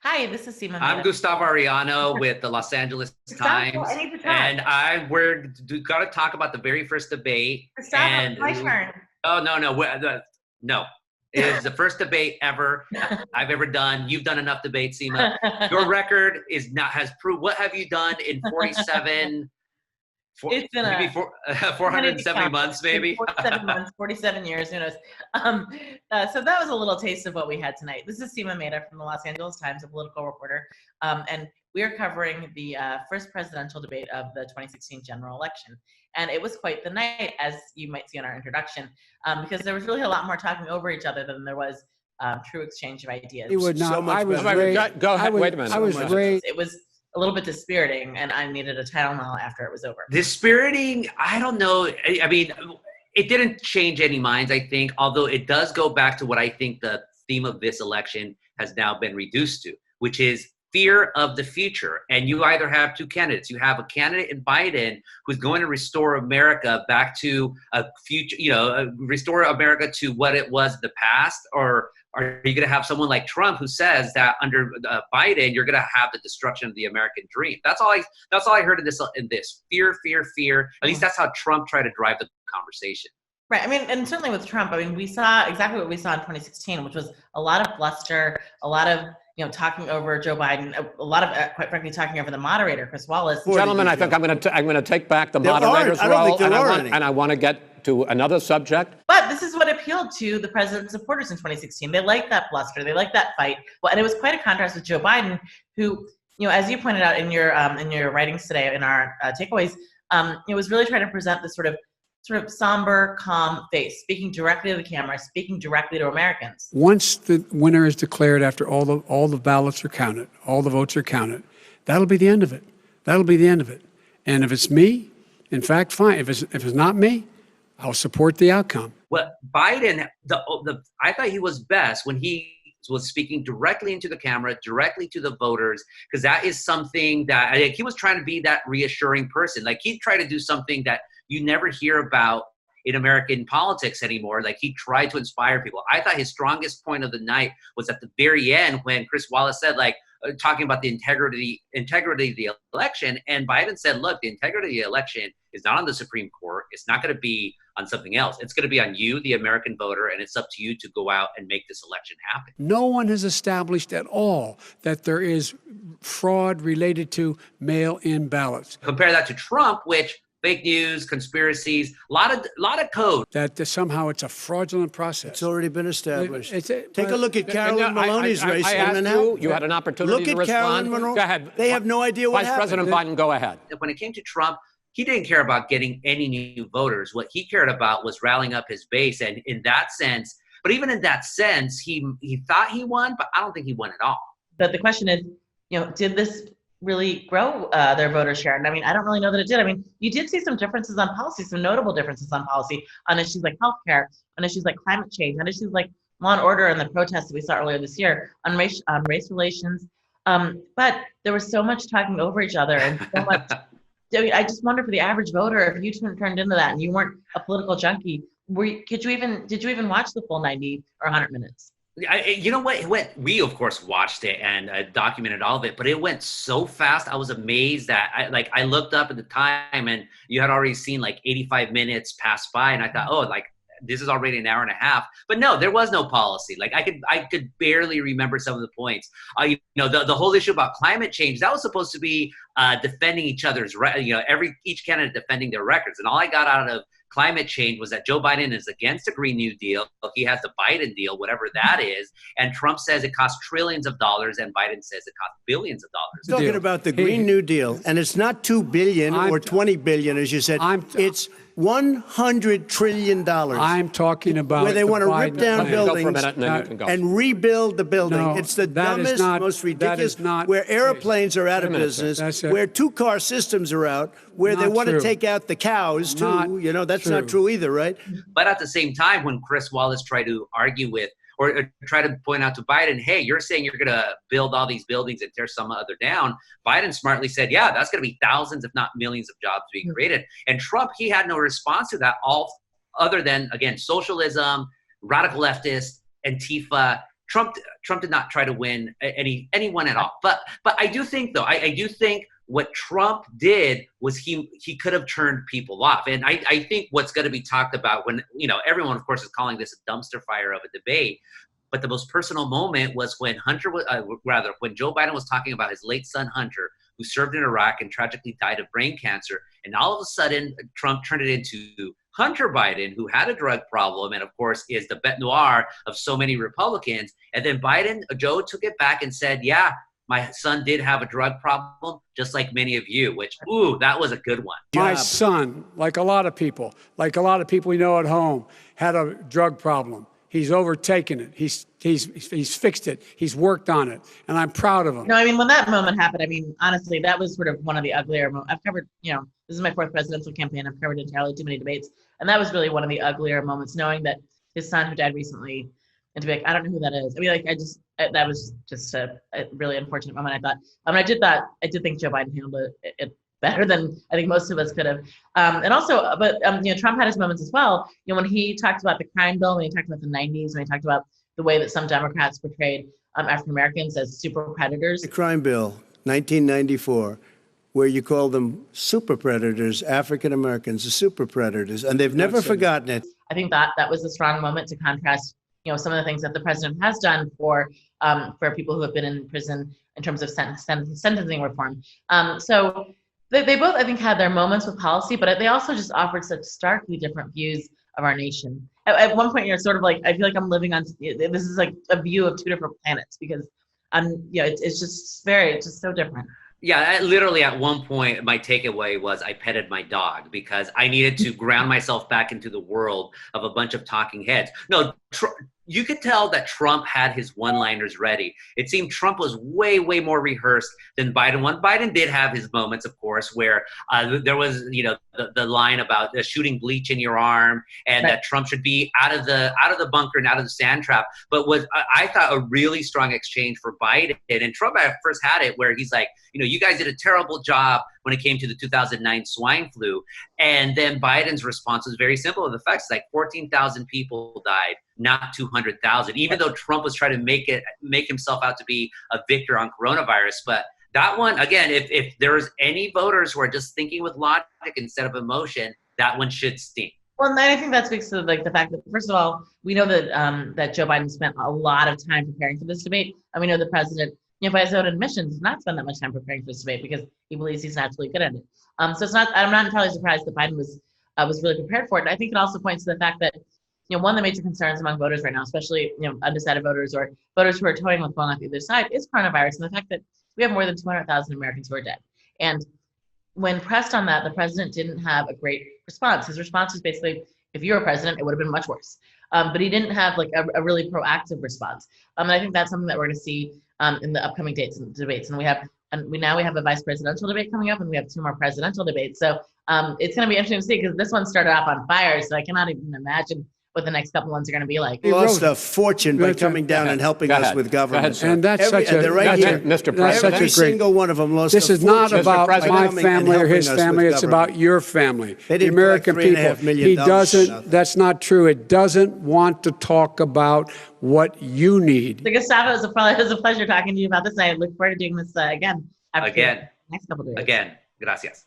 Hi, this is Seema I'm Mehta. Gustavo Arellano with the Los Angeles Gustavo, Times, I need to talk. and we're got to talk about the very first debate. Gustavo, And it's my turn. oh no, no, it is the first debate ever I've ever done. You've done enough debates, Seema. Your record has proved. What have you done in 47? It's been maybe 470 months, maybe 47 months, 47 years, who knows? So that was a little taste of what we had tonight. This is Seema Mehta from the Los Angeles Times, a political reporter, and we are covering the first presidential debate of the 2016 general election. And it was quite the night, as you might see in our introduction, because there was really a lot more talking over each other than there was true exchange of ideas. It would not. So much I was better. raised. Go ahead. Wait a minute. I was raised. It was a little bit dispiriting, and I needed a Tylenol after it was over. Dispiriting, I don't know. I mean, it didn't change any minds, I think, although it does go back to what I think the theme of this election has now been reduced to, which is fear of the future. And you either have two candidates. You have a candidate in Biden who's going to restore America back to a future, restore America to what it was in the past, or are you going to have someone like Trump who says that under Biden you're going to have the destruction of the American dream? That's all I heard in this fear. At least that's how Trump tried to drive the conversation. Right. I mean, and certainly with Trump, I mean, we saw exactly what we saw in 2016, which was a lot of bluster, a lot of talking over Joe Biden, a lot of quite frankly talking over the moderator, Chris Wallace. Gentlemen, I think I'm going to take back the moderator's role, and I want to get to another subject. But this is what appealed to the president's supporters in 2016. They liked that bluster. They liked that fight. Well, and it was quite a contrast with Joe Biden, who, as you pointed out in your writings today, in our takeaways, it was really trying to present this sort of somber, calm face, speaking directly to the camera, speaking directly to Americans. Once the winner is declared, after all the ballots are counted, all the votes are counted, that'll be the end of it. That'll be the end of it. And if it's me, in fact, fine. If it's not me, I'll support the outcome. Well, Biden, I thought he was best when he was speaking directly into the camera, directly to the voters, because that is something that I think he was trying to be that reassuring person. Like he tried to do something that you never hear about in American politics anymore. Like he tried to inspire people. I thought his strongest point of the night was at the very end when Chris Wallace said, talking about the integrity of the election. And Biden said, look, the integrity of the election is not on the Supreme Court. It's not going to be on something else. It's going to be on you, the American voter, and it's up to you to go out and make this election happen. No one has established at all that there is fraud related to mail-in ballots. Compare that to Trump, which fake news, conspiracies, a lot of code. That somehow it's a fraudulent process. It's already been established. Take a look at Carolyn Maloney's race. I asked you had an opportunity to respond. Go ahead. They have no idea what happened. Vice President Biden, go ahead. When it came to Trump, he didn't care about getting any new voters. What he cared about was rallying up his base. And in that sense, but even in that sense, he thought he won, but I don't think he won at all. But the question is, did this really grow their voter share? And I mean, I don't really know that it did. I mean, you did see some differences on policy, some notable differences on policy on issues like healthcare, on issues like climate change, on issues like law and order and the protests that we saw earlier this year, on race relations. But there was so much talking over each other and so much. I just wonder for the average voter, if you turned into that and you weren't a political junkie, did you even watch the full 90 or 100 minutes? You know what? We of course watched it and documented all of it, but it went so fast. I was amazed that I looked up at the time and you had already seen 85 minutes pass by, and I thought, this is already an hour and a half. But no, there was no policy. I could barely remember some of the points. The whole issue about climate change, that was supposed to be defending each other's, each candidate defending their records. And all I got out of climate change was that Joe Biden is against the Green New Deal. He has the Biden deal, whatever that is. And Trump says it costs trillions of dollars, and Biden says it costs billions of dollars. Talking about the Green New Deal, and it's not $2 billion or $20 billion, as you said. It's $100 trillion. I'm talking about where they want to rip down buildings and rebuild the building. No, it's the dumbest, most ridiculous. Where airplanes are out of business, where two-car systems are out, where they want to take out the cows too. That's not true either, right? But at the same time, when Chris Wallace tried to argue with or try to point out to Biden, hey, you're saying you're going to build all these buildings and tear some other down. Biden smartly said, yeah, that's going to be thousands, if not millions of jobs being created. And Trump, he had no response to that, all other than, again, socialism, radical leftist, Antifa, Trump did not try to win anyone at all. But I do think, though, I do think what Trump did was he could have turned people off. And I think what's going to be talked about when, everyone, of course, is calling this a dumpster fire of a debate. But the most personal moment was when when Joe Biden was talking about his late son, Hunter, who served in Iraq and tragically died of brain cancer. And all of a sudden, Trump turned it into Hunter Biden, who had a drug problem and, of course, is the bête noire of so many Republicans. And then Joe took it back and said, yeah, my son did have a drug problem, just like many of you, which, that was a good one. My son, like a lot of people we know at home, had a drug problem. He's overtaken it. He's fixed it. He's worked on it. And I'm proud of him. No, I mean, when that moment happened, I mean, honestly, that was sort of one of the uglier moments. I've covered, this is my 4th presidential campaign. I've covered entirely too many debates. And that was really one of the uglier moments, knowing that his son, who died recently, and to be like, I don't know who that is. I mean, that was just a really unfortunate moment, I thought. I did think Joe Biden handled it better than I think most of us could have. Trump had his moments as well. When he talked about the crime bill, when he talked about the 90s, when he talked about the way that some Democrats portrayed African Americans as super predators. The crime bill, 1994, where you call them super predators, African Americans are super predators, and they've never forgotten it. I think that was a strong moment to contrast, some of the things that the president has done for people who have been in prison in terms of sentencing reform. So they both, I think, had their moments with policy, but they also just offered such starkly different views of our nation. At one point, you're sort of like, I feel like I'm living on, this is like a view of 2 different planets, because it's just so different. Yeah, literally at one point, my takeaway was I petted my dog because I needed to ground myself back into the world of a bunch of talking heads. No, you could tell that Trump had his one-liners ready. It seemed Trump was way, way more rehearsed than Biden. Biden did have his moments, of course, where there was, the line about shooting bleach in your arm, and that Trump should be out of the bunker and out of the sand trap. But was I thought a really strong exchange for Biden. And Trump at first had it where he's like, you guys did a terrible job when it came to the 2009 swine flu. And then Biden's response was very simple. The facts, like 14,000 people died, not 200,000, even though Trump was trying to make himself out to be a victor on coronavirus. But that one, again, if there's any voters who are just thinking with logic instead of emotion, that one should sting. Well, and I think that speaks to the fact that, first of all, we know that that Joe Biden spent a lot of time preparing for this debate. And we know the president, by his own admission, does not spend that much time preparing for this debate because he believes he's naturally good at it. So I'm not entirely surprised that Biden was really prepared for it. And I think it also points to the fact that, one of the major concerns among voters right now, especially, undecided voters or voters who are toying with going on the other side, is coronavirus and the fact that we have more than 200,000 Americans who are dead. And when pressed on that, the president didn't have a great response. His response was basically, if you were president, it would have been much worse. But he didn't have like a really proactive response. And I think that's something that we're going to see in the upcoming dates and debates. And we now have a vice presidential debate coming up, and we have 2 more presidential debates. So it's going to be interesting to see, because this one started off on fire. So I cannot even imagine what the next couple ones are going to be like. He lost a fortune by coming down and helping us with government. And that's such a Mr. President. Every single one of them lost a fortune. This is not about my family or his family. It's about your family, the American people. He doesn't. That's not true. It doesn't want to talk about what you need. So Gustavo, it was a pleasure talking to you about this. I look forward to doing this again. Again. Next couple of days. Again. Gracias.